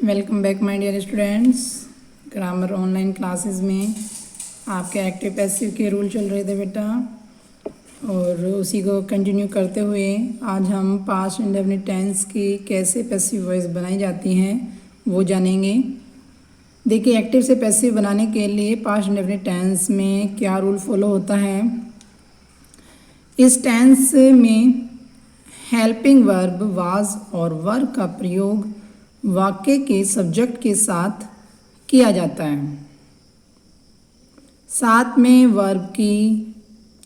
Welcome back my dear students. Grammar online classes में आपके active passive के rule चल रहे थे बेटा, और उसी को कंटिन्यू करते हुए आज हम पास्ट इंडेफिनिट टेंस की कैसे पैसिव वॉइस बनाई जाती हैं वो जानेंगे। देखिए, एक्टिव से पैसिव बनाने के लिए पास्ट इंडेफिनिट टेंस में क्या रूल फॉलो होता है। इस टेंस में हेल्पिंग वर्ब वाज और वर का प्रयोग वाक्य के सब्जेक्ट के साथ किया जाता है। साथ में वर्ब की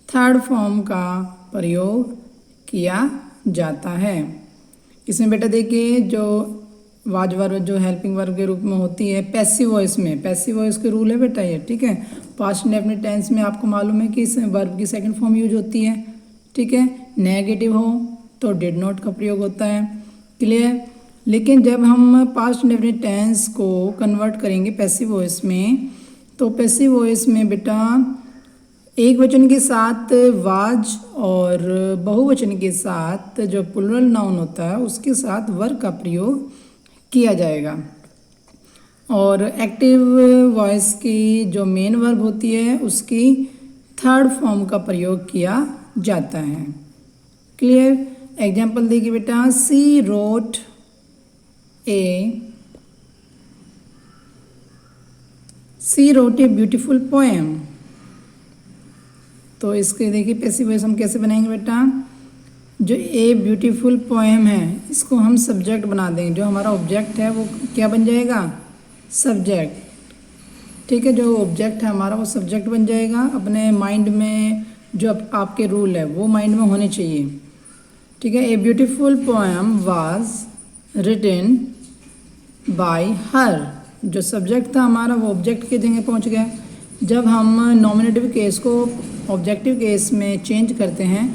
थर्ड फॉर्म का प्रयोग किया जाता है। इसमें बेटा देखिए, जो वाज वर्ब जो हेल्पिंग वर्ब के रूप में होती है पैसिव वॉइस में, पैसिव वॉइस के रूल है बेटा ये, ठीक है। पास्ट इंडेफिनिट टेंस में आपको मालूम है कि इस वर्ब की सेकंड फॉर्म यूज होती है, ठीक है। नेगेटिव हो तो डिड नॉट का प्रयोग होता है, क्लियर। लेकिन जब हम पास्ट इंडेफिनिट टेंस को कन्वर्ट करेंगे पैसिव वॉइस में, तो पैसिव वॉइस में बेटा एक वचन के साथ वाज और बहुवचन के साथ जो प्लुरल नाउन होता है उसके साथ वर का प्रयोग किया जाएगा। और एक्टिव वॉइस की जो मेन वर्ब होती है उसकी थर्ड फॉर्म का प्रयोग किया जाता है, क्लियर। एग्जाम्पल देखिए बेटा, सी रोट ए ब्यूटीफुल पोएम। तो इसके देखिए पैसिव वॉइस हम कैसे बनाएंगे बेटा। जो ए ब्यूटीफुल पोएम है इसको हम सब्जेक्ट बना देंगे, जो हमारा ऑब्जेक्ट है वो क्या बन जाएगा, सब्जेक्ट, ठीक है। जो ऑब्जेक्ट है हमारा वो सब्जेक्ट बन जाएगा। अपने माइंड में जो आपके रूल है वो माइंड में होने चाहिए, ठीक है। A beautiful poem was written by her, जो सब्जेक्ट था हमारा वो ऑब्जेक्ट की जगह पहुंच गया। जब हम नॉमिनेटिव केस को ऑब्जेक्टिव केस में चेंज करते हैं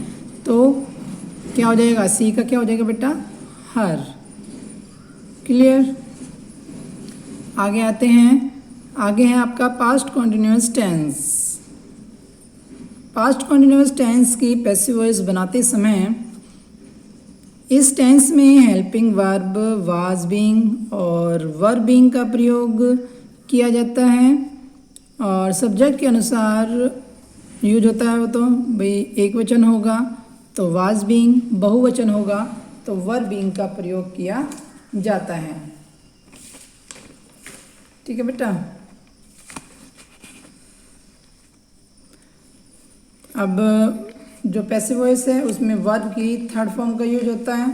तो क्या हो जाएगा, सी का क्या हो जाएगा बेटा, हर, क्लियर। आगे आते हैं, आगे है आपका past continuous tense. Past continuous tense की पैसिव वॉइस बनाते समय इस टेंस में हेल्पिंग वर्ब वाज बीइंग और वर बीइंग का प्रयोग किया जाता है, और सब्जेक्ट के अनुसार यूज होता है। वो तो भाई एक वचन होगा तो वाज बीइंग, बहुवचन होगा तो वर बीइंग का प्रयोग किया जाता है, ठीक है बेटा। अब जो पैसिव वॉइस है उसमें वर्ब की थर्ड फॉर्म का यूज होता है।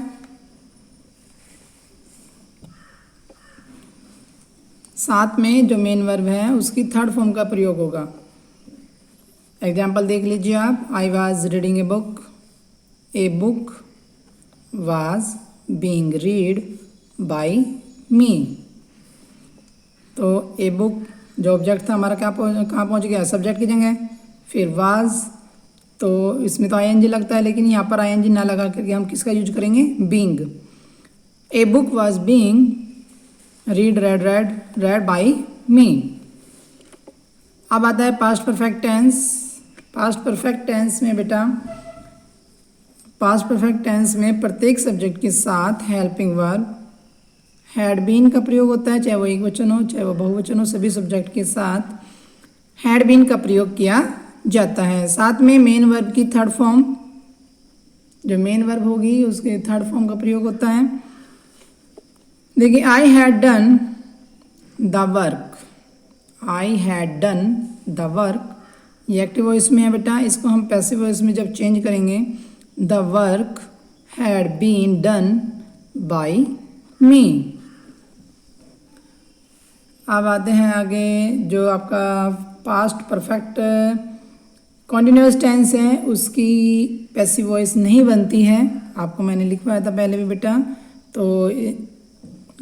साथ में जो मेन वर्ब है उसकी थर्ड फॉर्म का प्रयोग होगा। एग्जाम्पल देख लीजिए आप, I was reading a book was being read by me. तो ए बुक जो ऑब्जेक्ट था हमारा कहाँ पहुँच गया, सब्जेक्ट की जगह। फिर वाज, तो इसमें तो आईएनजी लगता है, लेकिन यहाँ पर आईएनजी ना लगा करके हम किसका यूज करेंगे, being. A book was being read by me. अब आता है past perfect tense. Past perfect tense में बेटा, पास्ट परफेक्ट टेंस में प्रत्येक सब्जेक्ट के साथ हेल्पिंग वर्ब हैड बीन का प्रयोग होता है, चाहे वो एक वचन हो चाहे वो बहुवचन हो, सभी सब्जेक्ट के साथ हैड बीन का प्रयोग किया जाता है। साथ में मेन वर्ब की थर्ड फॉर्म, जो मेन वर्ब होगी उसके थर्ड फॉर्म का प्रयोग होता है। देखिए, I had done the work, I had done the work, ये एक्टिव वॉइस में है बेटा। इसको हम पैसिव वॉइस में जब चेंज करेंगे, the work had been done by me. अब आते हैं आगे, जो आपका पास्ट परफेक्ट कॉन्टिन्यूअस टेंस है उसकी पैसिव वॉइस नहीं बनती है। आपको मैंने लिखवाया था पहले भी बेटा। तो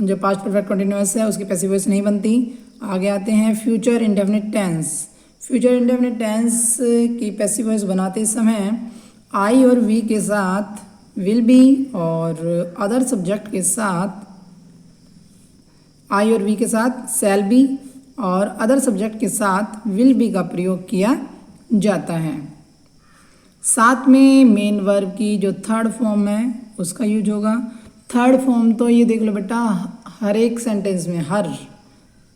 जो पास्ट परफेक्ट कॉन्टिन्यूअस है उसकी पैसिव वॉइस नहीं बनती। आगे आते हैं future indefinite tense. Future indefinite tense की पैसिव वॉइस बनाते समय आई और वी के साथ विल बी और अदर सब्जेक्ट के साथ, आई और वी के साथ शैल बी और अदर सब्जेक्ट के साथ विल बी का प्रयोग किया जाता है। साथ में मेन वर्ब की जो थर्ड फॉर्म है उसका यूज होगा। थर्ड फॉर्म तो ये देख लो बेटा, हर एक सेंटेंस में, हर,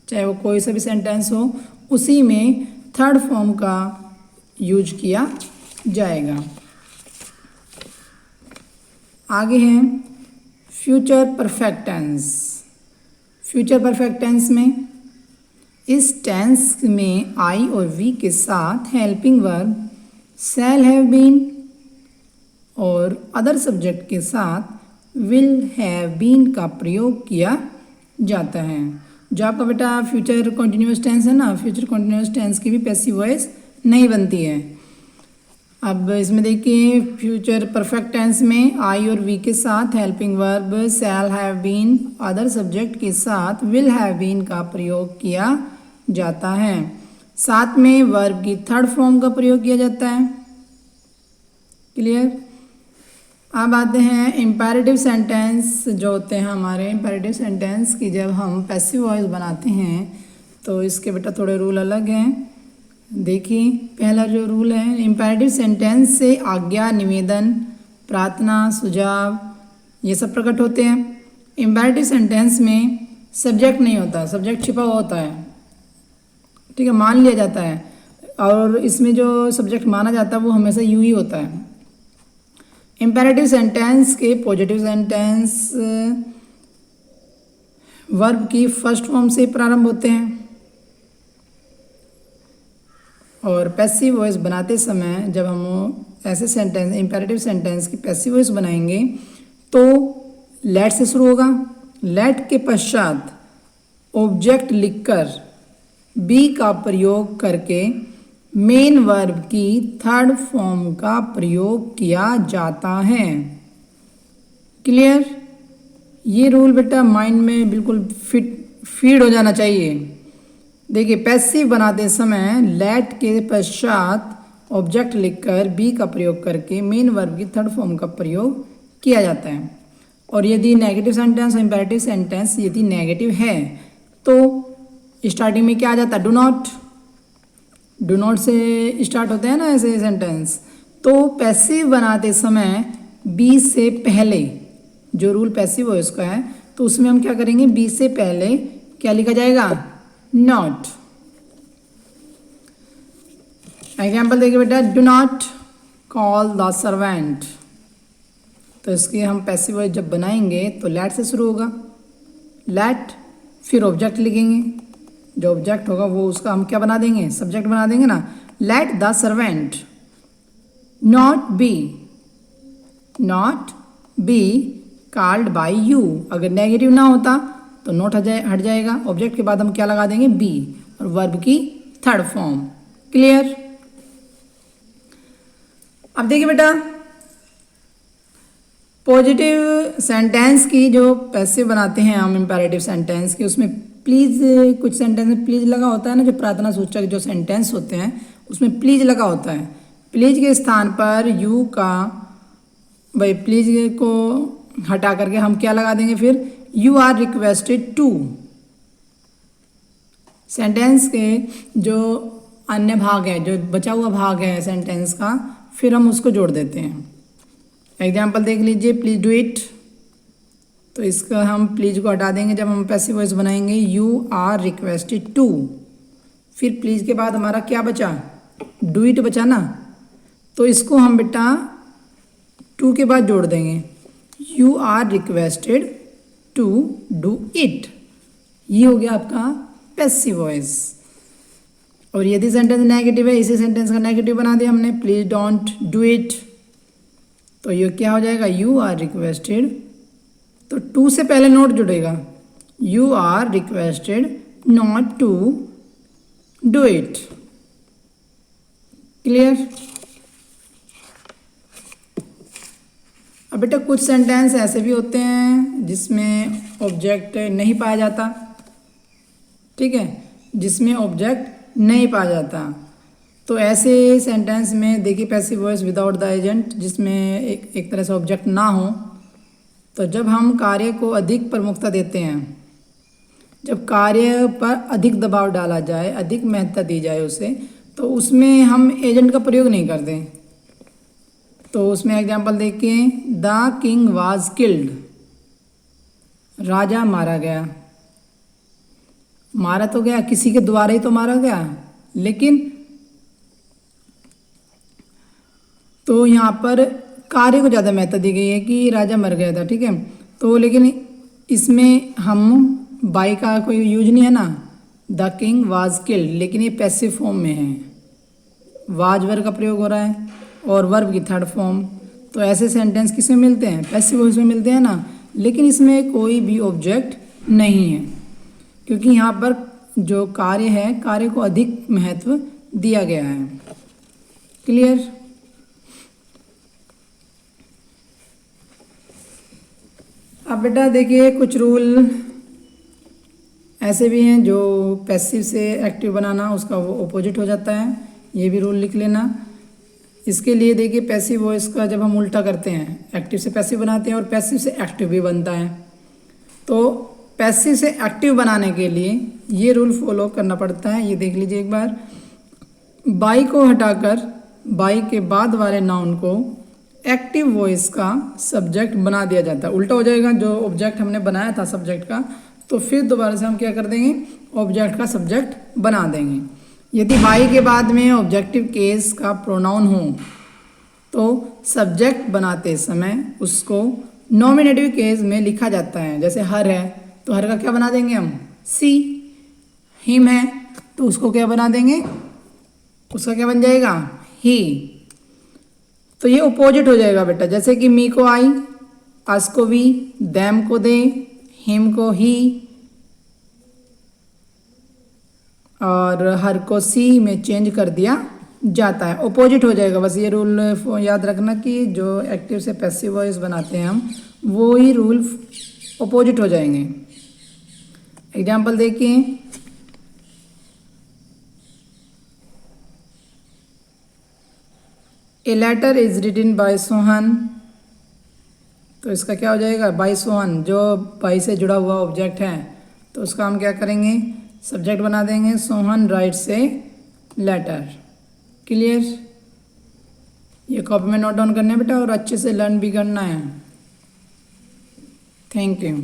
चाहे वो कोई सा भी सेंटेंस हो, उसी में थर्ड फॉर्म का यूज किया जाएगा। आगे हैं future perfect tense. Future perfect tense में इस टेंस में आई और वी के साथ helping verb shall have been और अदर सब्जेक्ट के साथ विल हैव बीन का प्रयोग किया जाता है। जो आपका बेटा फ्यूचर कॉन्टिन्यूअस टेंस है ना, फ्यूचर कॉन्टिन्यूअस टेंस की भी पैसिव वॉइस नहीं बनती है। अब इसमें देखिए फ्यूचर परफेक्ट टेंस में आई और वी के साथ helping verb shall have been, other subject के साथ विल हैव बीन का प्रयोग किया जाता है। साथ में वर्ब की थर्ड फॉर्म का प्रयोग किया जाता है। क्लियर। अब आते हैं इम्पेरेटिव सेंटेंस जो होते हैं हमारे। इम्पेरेटिव सेंटेंस की जब हम पैसिव वॉइस बनाते हैं तो इसके बेटा थोड़े रूल अलग हैं। देखिए पहला जो रूल है, इम्पेरेटिव सेंटेंस से आज्ञा, निवेदन, प्रार्थना, सुझाव ये सब प्रकट होते हैं। इम्पेरेटिव सेंटेंस में सब्जेक्ट नहीं होता, सब्जेक्ट छिपा हुआ होता है, ठीक है, मान लिया जाता है। और इसमें जो सब्जेक्ट माना जाता है वो हमेशा यू ही होता है। इम्पेरेटिव सेंटेंस के पॉजिटिव सेंटेंस वर्ब की फर्स्ट फॉर्म से प्रारंभ होते हैं और पैसिव वॉइस बनाते समय जब हम ऐसे सेंटेंस इम्पेरेटिव सेंटेंस की पैसिव वॉइस बनाएंगे तो लेट से शुरू होगा। लेट के पश्चात ऑब्जेक्ट लिखकर बी का प्रयोग करके मेन वर्ब की थर्ड फॉर्म का प्रयोग किया जाता है। क्लियर। ये रूल बेटा माइंड में बिल्कुल फीड हो जाना चाहिए। देखिए पैसिव बनाते समय लेट के पश्चात ऑब्जेक्ट लिखकर बी का प्रयोग करके मेन वर्ब की थर्ड फॉर्म का प्रयोग किया जाता है। और यदि नेगेटिव सेंटेंस और इम्पेरेटिव सेंटेंस यदि नेगेटिव है तो स्टार्टिंग में क्या आ जाता है, डू नॉट। डू नॉट से स्टार्ट होते हैं ना ऐसे सेंटेंस। तो पैसिव बनाते समय बी से पहले, जो रूल पैसिव है उसका है, तो उसमें हम क्या करेंगे, बी से पहले क्या लिखा जाएगा, नॉट। एग्जाम्पल देखिए बेटा, do not call the servant. तो इसके हम पैसिव वॉइस जब बनाएंगे तो लेट से शुरू होगा। लेट, फिर ऑब्जेक्ट लिखेंगे, जो ऑब्जेक्ट होगा वो उसका हम क्या बना देंगे, सब्जेक्ट बना देंगे ना। Let the servant not be called by you. अगर नेगेटिव ना होता तो नोट हट जाएगा। ऑब्जेक्ट के बाद हम क्या लगा देंगे, बी, और वर्ब की थर्ड फॉर्म। क्लियर। अब देखिए बेटा पॉजिटिव सेंटेंस की जो पैसिव बनाते हैं हम इम्पेरेटिव सेंटेंस की, उसमें प्लीज़, कुछ सेंटेंस में प्लीज़ लगा होता है ना, जो प्रार्थना सूचक जो सेंटेंस होते हैं उसमें प्लीज़ लगा होता है। प्लीज़ के स्थान पर यू का, भाई प्लीज़ को हटा करके हम क्या लगा देंगे, फिर you are requested to. Sentence के जो अन्य भाग है, जो बचा हुआ भाग है सेंटेंस का, फिर हम उसको जोड़ देते हैं। एग्जाम्पल देख लीजिए, प्लीज़ डू इट। तो इसका हम प्लीज़ को हटा देंगे जब हम पैसिव वॉइस बनाएंगे, यू आर रिक्वेस्टेड टू। फिर प्लीज़ के बाद हमारा क्या बचा, डू इट बचा ना, तो इसको हम बेटा टू के बाद जोड़ देंगे, you are requested to do it. ये हो गया आपका पैसिव वॉइस। और यदि सेंटेंस नेगेटिव है, इसी सेंटेंस का नेगेटिव बना दिया हमने, प्लीज़ डोंट डू इट, तो ये क्या हो जाएगा, यू आर रिक्वेस्टेड। तो टू से पहले नोट जुड़ेगा, you are requested not to do it. Clear. अब बेटा कुछ सेंटेंस ऐसे भी होते हैं जिसमें ऑब्जेक्ट नहीं पाया जाता, ठीक है, जिसमें ऑब्जेक्ट नहीं पाया जाता। तो ऐसे सेंटेंस में देखिए passive voice without the agent, जिसमें एक तरह से ऑब्जेक्ट ना हो। तो जब हम कार्य को अधिक प्रमुखता देते हैं, जब कार्य पर अधिक दबाव डाला जाए, अधिक महत्ता दी जाए उसे, तो उसमें हम एजेंट का प्रयोग नहीं करते। तो उसमें एग्जांपल देखिए, द किंग वाज किल्ड, राजा मारा गया। मारा तो गया, किसी के द्वारा ही तो मारा गया, लेकिन तो यहाँ पर कार्य को ज़्यादा महत्व दी गई है कि राजा मर गया था, ठीक है। तो लेकिन इसमें हम बाई का कोई यूज नहीं है ना, द किंग वाज किल्ड, लेकिन ये पैसिव फॉर्म में है, वाज वर्ब का प्रयोग हो रहा है और वर्ब की थर्ड फॉर्म। तो ऐसे सेंटेंस किसमें मिलते हैं, पैसिव वॉइस में मिलते हैं ना, लेकिन इसमें कोई भी ऑब्जेक्ट नहीं है, क्योंकि यहाँ पर जो कार्य है, कार्य को अधिक महत्व दिया गया है। क्लियर। अब बेटा देखिए कुछ रूल ऐसे भी हैं जो पैसिव से एक्टिव बनाना उसका वो अपोजिट हो जाता है, ये भी रूल लिख लेना। इसके लिए देखिए पैसिव वॉइस का जब हम उल्टा करते हैं, एक्टिव से पैसिव बनाते हैं और पैसिव से एक्टिव भी बनता है। तो पैसिव से एक्टिव बनाने के लिए ये रूल फॉलो करना पड़ता है, ये देख लीजिए एक बार। बाई को हटाकर बाई के बाद वाले नाउन को एक्टिव वॉइस का सब्जेक्ट बना दिया जाता है। उल्टा हो जाएगा, जो ऑब्जेक्ट हमने बनाया था सब्जेक्ट का, तो फिर दोबारा से हम क्या कर देंगे, ऑब्जेक्ट का सब्जेक्ट बना देंगे। यदि बाई के बाद में ऑब्जेक्टिव केस का प्रोनाउन हो तो सब्जेक्ट बनाते समय उसको नॉमिनेटिव केस में लिखा जाता है। जैसे हर है तो हर का क्या बना देंगे हम, सी। हिम है तो उसको क्या बना देंगे, उसका क्या बन जाएगा, ही। तो ये अपोजिट हो जाएगा बेटा, जैसे कि मी को आई, अस को वी, देम को दे, हिम को ही और हर को सी में चेंज कर दिया जाता है, अपोजिट हो जाएगा। बस ये रूल याद रखना कि जो एक्टिव से पैसिव वॉइस बनाते हैं हम, वो ही रूल अपोजिट हो जाएंगे। एग्जाम्पल देखिए, a letter is written by Sohan, तो इसका क्या हो जाएगा, बाय सोहन, जो बाई से जुड़ा हुआ ऑब्जेक्ट है, तो उसका हम क्या करेंगे, सब्जेक्ट बना देंगे, Sohan writes a letter. Clear. ये कॉपी में नोट डाउन करना है बेटा और अच्छे से लर्न भी करना है। Thank you.